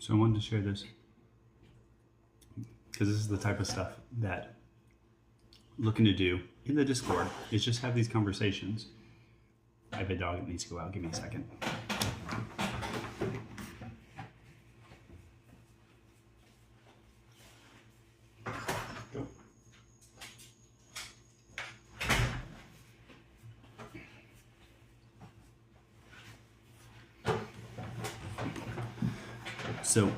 So I wanted to share this because this is the type of stuff that I'm looking to do in the Discord is just have these conversations. I have a dog that needs to go out. Give me a second. Go. So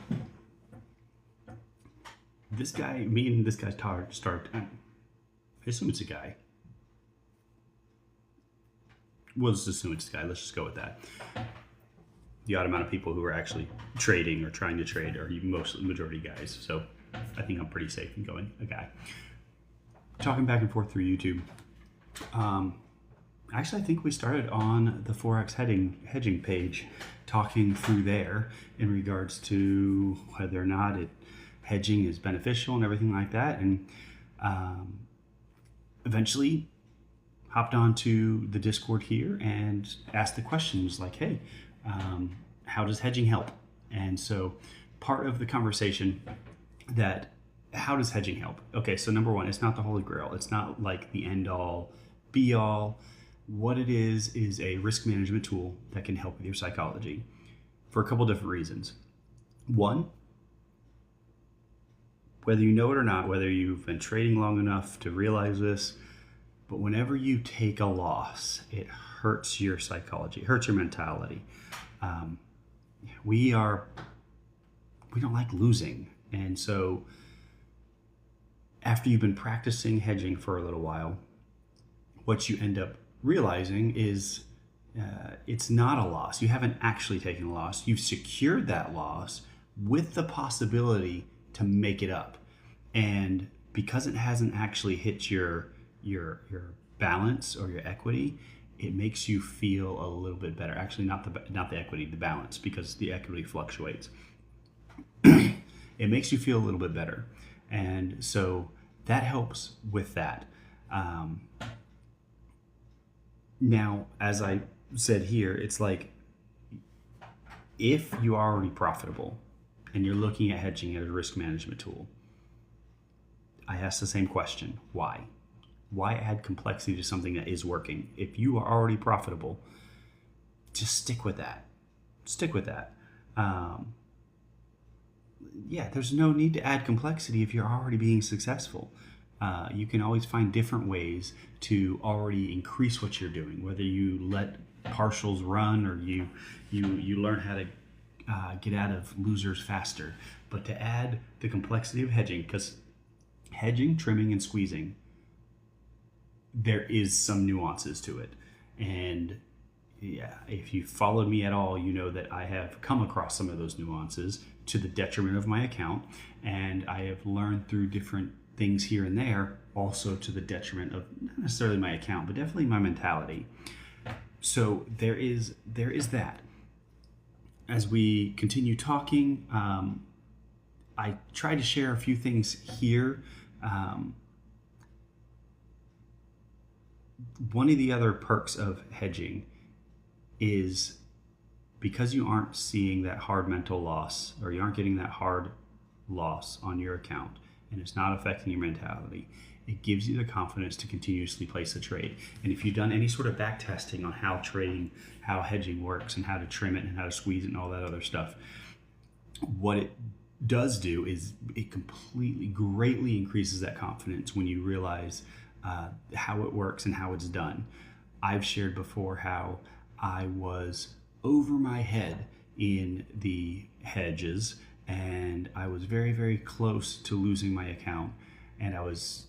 this guy, me and this guy started. I assume it's a guy. We'll just assume it's a guy. Let's just go with that. The odd amount of people who are actually trading or trying to trade are mostly majority guys. So I think I'm pretty safe in going a guy. Talking back and forth through YouTube. Actually, I think we started on the Forex hedging page, talking through there in regards to whether or not hedging is beneficial and everything like that. And eventually hopped onto the Discord here and asked the questions like, hey, how does hedging help? And so part of the conversation that how does hedging help? Okay, so number one, it's not the holy grail. It's not like the end all be all. What it is a risk management tool that can help with your psychology for a couple different reasons. One, whether you know it or not, whether you've been trading long enough to realize this, but whenever you take a loss, it hurts your psychology, it hurts your mentality. We don't like losing. And so after you've been practicing hedging for a little while, what you end up realizing is it's not a loss. You haven't actually taken a loss. You've secured that loss with the possibility to make it up. And because it hasn't actually hit your balance or your equity, it makes you feel a little bit better. Actually, not the equity, the balance, because the equity fluctuates. It makes you feel a little bit better. And so that helps with that. Now, as I said here, it's like if you are already profitable and you're looking at hedging as a risk management tool, I ask the same question. Why? Why add complexity to something that is working? If you are already profitable, just stick with that. Stick with that. There's no need to add complexity if you're already being successful. You can always find different ways to already increase what you're doing, whether you let partials run or you learn how to get out of losers faster. But to add the complexity of hedging, because hedging, trimming, and squeezing, there is some nuances to it. And yeah, if you followed me at all, you know that I have come across some of those nuances to the detriment of my account. And I have learned through different things here and there, also to the detriment of not necessarily my account, but definitely my mentality. So there is that. As we continue talking, I try to share a few things here. One of the other perks of hedging is because you aren't seeing that hard mental loss, or you aren't getting that hard loss on your account, and it's not affecting your mentality, it gives you the confidence to continuously place a trade. And if you've done any sort of back testing on how hedging works and how to trim it and how to squeeze it and all that other stuff, what it does do is it greatly increases that confidence when you realize how it works and how it's done. I've shared before how I was over my head in the hedges, and I was very, very close to losing my account. And I was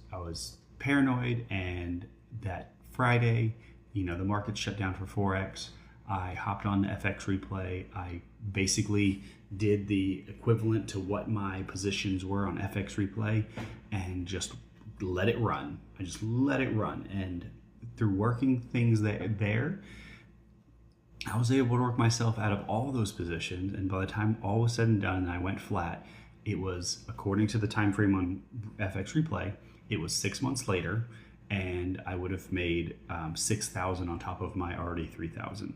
paranoid, and that Friday, the market shut down for Forex. I hopped on the FX replay. I basically did the equivalent to what my positions were on FX replay and just let it run. I just let it run. And through working things there, I was able to work myself out of all those positions. And by the time all was said and done and I went flat, it was, according to the time frame on FX replay, it was 6 months later, and I would have made 6,000 on top of my already 3,000.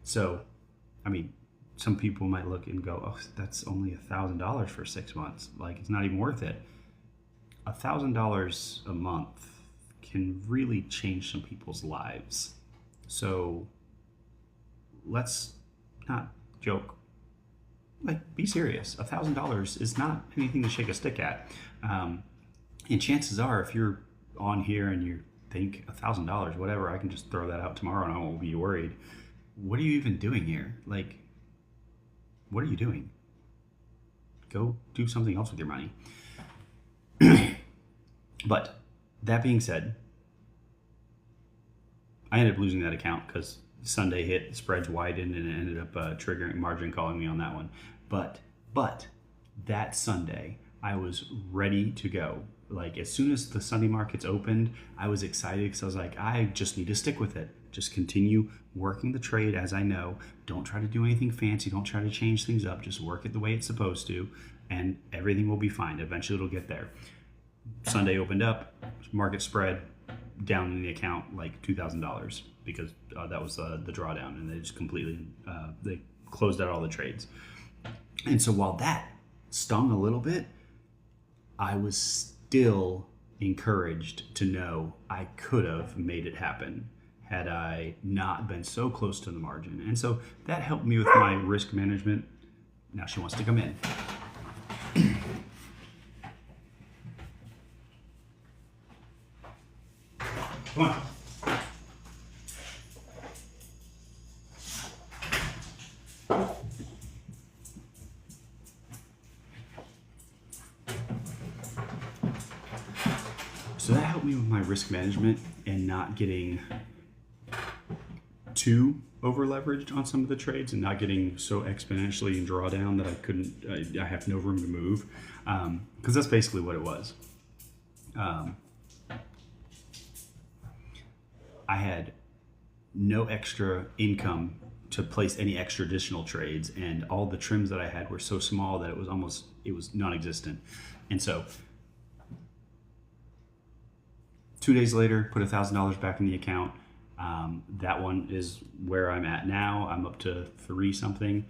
So, some people might look and go, oh, that's only $1,000 for 6 months. Like, it's not even worth it. $1,000 a month can really change some people's lives. So let's not joke. Like, be serious. $1,000 is not anything to shake a stick at. And chances are, if you're on here and you think $1,000, whatever, I can just throw that out tomorrow and I won't be worried. What are you even doing here? Like, what are you doing? Go do something else with your money. But that being said, I ended up losing that account because Sunday hit, spreads widened, and it ended up triggering margin calling me on that one. But that Sunday, I was ready to go. Like, as soon as the Sunday markets opened, I was excited because I was like, I just need to stick with it. Just continue working the trade as I know. Don't try to do anything fancy. Don't try to change things up. Just work it the way it's supposed to, and everything will be fine. Eventually, it'll get there. Sunday opened up, market spread down in the account like $2,000 because that was the drawdown, and they just completely they closed out all the trades. And so while that stung a little bit, I was still encouraged to know I could have made it happen had I not been so close to the margin. And so that helped me with my risk management. Now she wants to come in. Come on. So that helped me with my risk management and not getting too over leveraged on some of the trades and not getting so exponentially in drawdown that I have no room to move. Because that's basically what it was. I had no extra income to place any extra additional trades, and all the trims that I had were so small that it was non-existent. And so 2 days later, put $1,000 back in the account. That one is where I'm at now. I'm up to 3 something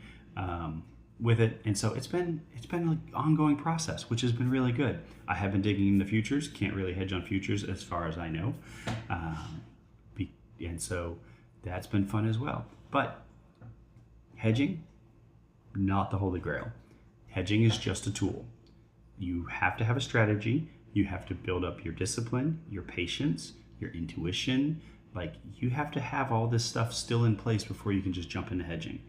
with it, and so it's been an ongoing process, which has been really good. I have been digging into futures. Can't really hedge on futures as far as I know. And so that's been fun as well. But hedging, not the holy grail. Hedging is just a tool. You have to have a strategy. You have to build up your discipline, your patience, your intuition. Like, you have to have all this stuff still in place before you can just jump into hedging.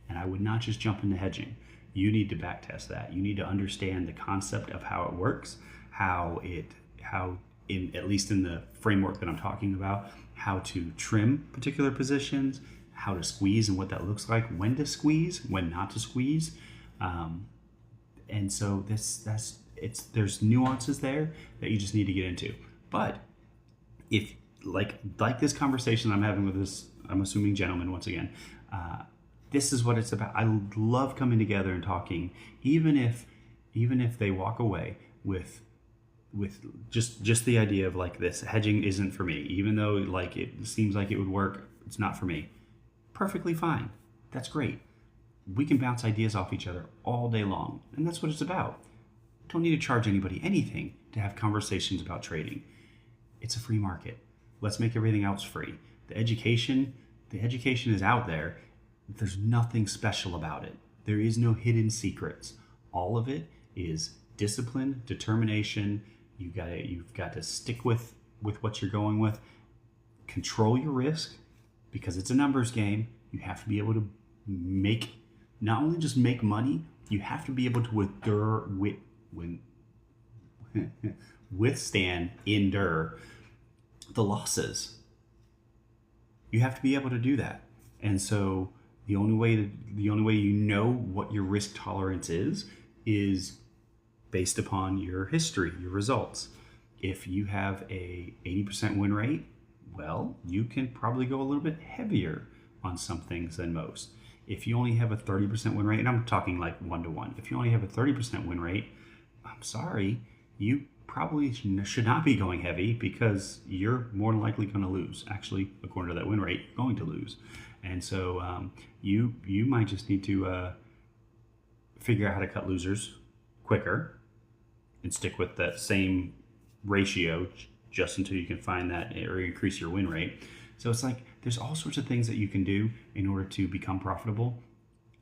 And I would not just jump into hedging. You need to backtest that. You need to understand the concept of how it works, at least in the framework that I'm talking about, how to trim particular positions, how to squeeze and what that looks like, when to squeeze, when not to squeeze. And so there's nuances there that you just need to get into. But if like this conversation I'm having with this, I'm assuming gentleman once again, this is what it's about. I love coming together and talking, even if they walk away with just the idea of like, this hedging isn't for me, even though like it seems like it would work, it's not for me. Perfectly fine. That's great. We can bounce ideas off each other all day long, and that's what it's about. Don't need to charge anybody anything to have conversations about trading. It's a free market. Let's make everything else free. The education is out there. There's nothing special about it. There is no hidden secrets. All of it is discipline, determination. You've got to stick with what you're going with. Control your risk, because it's a numbers game. You have to be able to not only just make money, you have to be able to endure the losses. You have to be able to do that. And so the only way you know what your risk tolerance is based upon your history, your results. If you have a 80% win rate, well, you can probably go a little bit heavier on some things than most. If you only have a 30% win rate, and I'm talking like 1-to-1, if you only have a 30% win rate, I'm sorry, you probably should not be going heavy, because you're more than likely going to lose. Actually, according to that win rate, you're going to lose. And so you might just need to figure out how to cut losers quicker and stick with that same ratio just until you can find that or increase your win rate. So it's like there's all sorts of things that you can do in order to become profitable.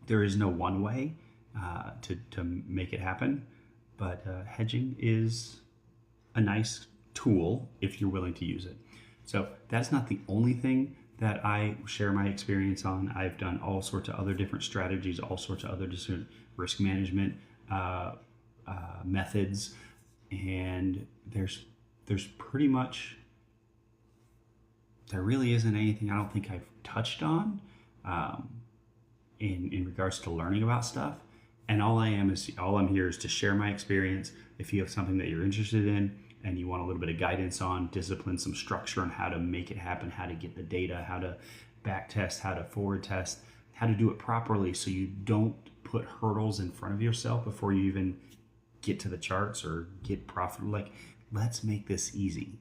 There is no one way to make it happen, but hedging is a nice tool if you're willing to use it. So that's not the only thing that I share my experience on. I've done all sorts of other different strategies, all sorts of other different risk management methods, and there's pretty much, there really isn't anything I don't think I've touched on in regards to learning about stuff. And all I'm here is to share my experience. If you have something that you're interested in and you want a little bit of guidance on discipline, some structure on how to make it happen, how to get the data, how to back test, how to forward test, how to do it properly so you don't put hurdles in front of yourself before you even get to the charts or get profitable. Like, let's make this easy.